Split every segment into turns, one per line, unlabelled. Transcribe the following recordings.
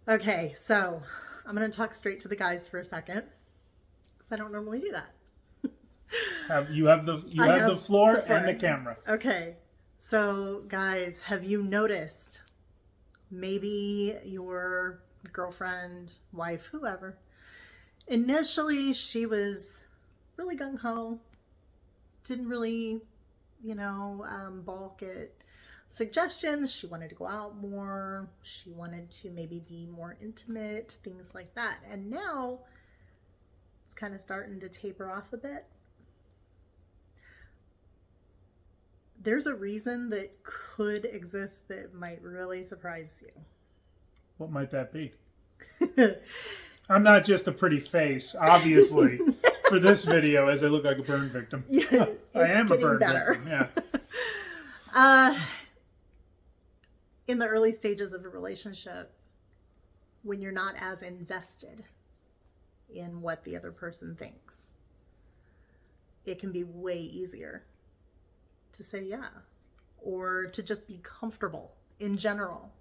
Okay, so I'm going to talk straight to the guys for a second because I don't normally do that.
You have the floor and the camera.
Okay, so guys, have you noticed maybe your girlfriend, wife, whoever, initially she was really gung-ho, didn't really, balk at suggestions. She wanted to go out more. She wanted to maybe be more intimate, things like that. And now it's kind of starting to taper off a bit. There's a reason that could exist that might really surprise you.
What might that be? I'm not just a pretty face, obviously, for this video, as I look like a burn victim.
Yeah,
I am a burn victim,
yeah. In the early stages of a relationship, when you're not as invested in what the other person thinks, it can be way easier to say yeah, or to just be comfortable in general.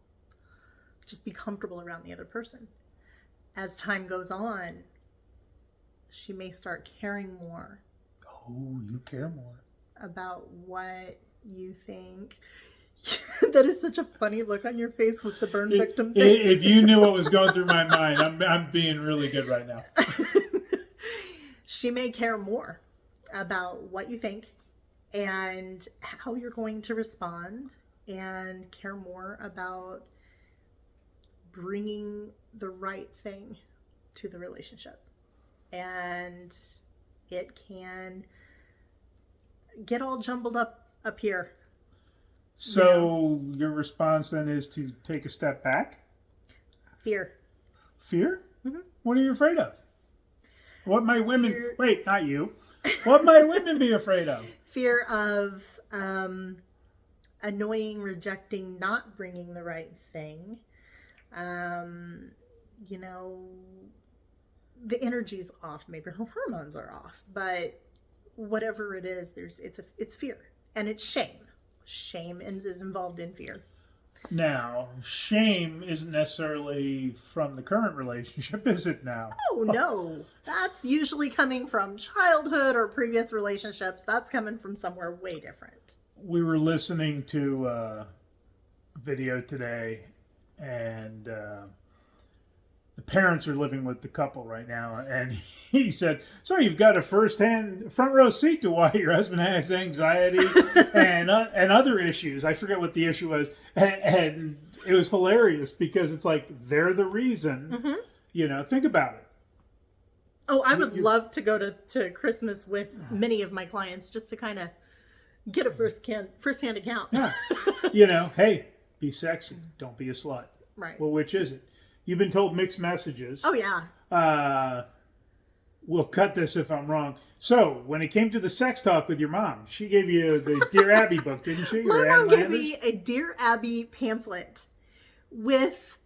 Just be comfortable around the other person. As time goes on, she may start caring more.
Oh, you care more.
About what you think. That is such a funny look on your face with the burn victim thing.
If you knew what was going through my mind, I'm being really good right now.
She may care more about what you think and how you're going to respond, and care more about bringing the right thing to the relationship. And it can get all jumbled up here.
So your response then is to take a step back?
Fear.
Fear?
Mm-hmm.
What are you afraid of? What might women... Wait, not you. What might women be afraid of?
Fear of annoying, rejecting, not bringing the right thing. The energy's off. Maybe her hormones are off. But whatever it is, it's fear. And it's shame. Shame is involved in fear.
Now, shame isn't necessarily from the current relationship, is it now?
Oh, no. That's usually coming from childhood or previous relationships. That's coming from somewhere way different.
We were listening to a video today, and the parents are living with the couple right now, and he said, so you've got a front row seat to why your husband has anxiety and other issues. I forget what the issue was. And it was hilarious because it's like, they're the reason, think about it.
Oh, I would love to go to Christmas with many of my clients just to kind of get a first-hand account.
Yeah. Hey, be sexy. Don't be a slut.
Right.
Well, which is it? You've been told mixed messages.
Oh, yeah.
We'll cut this if I'm wrong. So, when it came to the sex talk with your mom, she gave you the Dear Abby book, didn't she?
My mom gave me a Dear Abby pamphlet with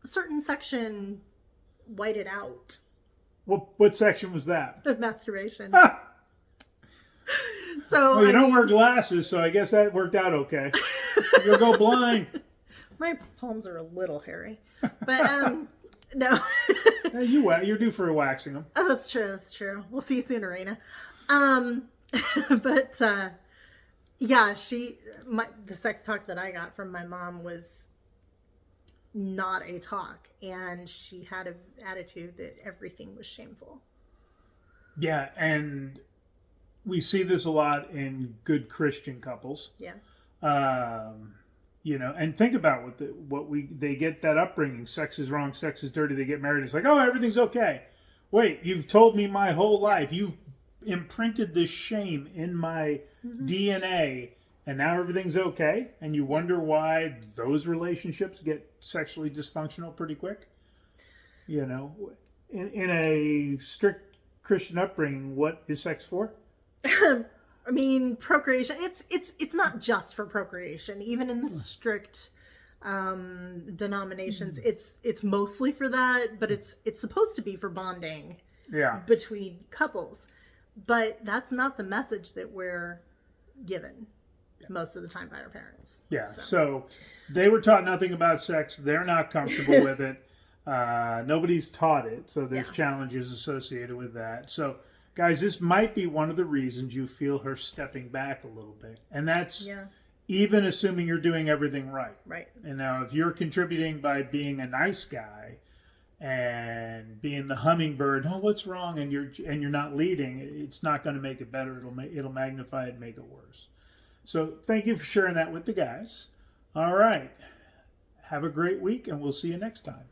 a certain section whited out.
What section was that?
The masturbation.
Well, you don't wear glasses, so I guess that worked out okay. You'll go blind.
My palms are a little hairy. But, no.
You're due for waxing them.
Oh, that's true. We'll see you soon, Arena. But, yeah, the sex talk that I got from my mom was not a talk. And she had an attitude that everything was shameful.
Yeah, and we see this a lot in good Christian couples.
Yeah.
And think about they get that upbringing. Sex is wrong. Sex is dirty. They get married. It's like, oh, everything's okay. Wait, you've told me my whole life. You've imprinted this shame in my DNA, and now everything's okay. And you wonder why those relationships get sexually dysfunctional pretty quick. In a strict Christian upbringing, what is sex for?
I mean, procreation, it's not just for procreation. Even in the strict denominations, it's mostly for that, but it's supposed to be for bonding between couples. But that's not the message that we're given most of the time by our parents.
Yeah, so they were taught nothing about sex. They're not comfortable with it. Nobody's taught it, so there's
Yeah.
challenges associated with that. So, guys, this might be one of the reasons you feel her stepping back a little bit. And that's
Yeah.
even assuming you're doing everything right.
Right.
And now, if you're contributing by being a nice guy and being the hummingbird, oh, what's wrong? And you're not leading, it's not going to make it better. It'll magnify it and make it worse. So, thank you for sharing that with the guys. All right. Have a great week, and we'll see you next time.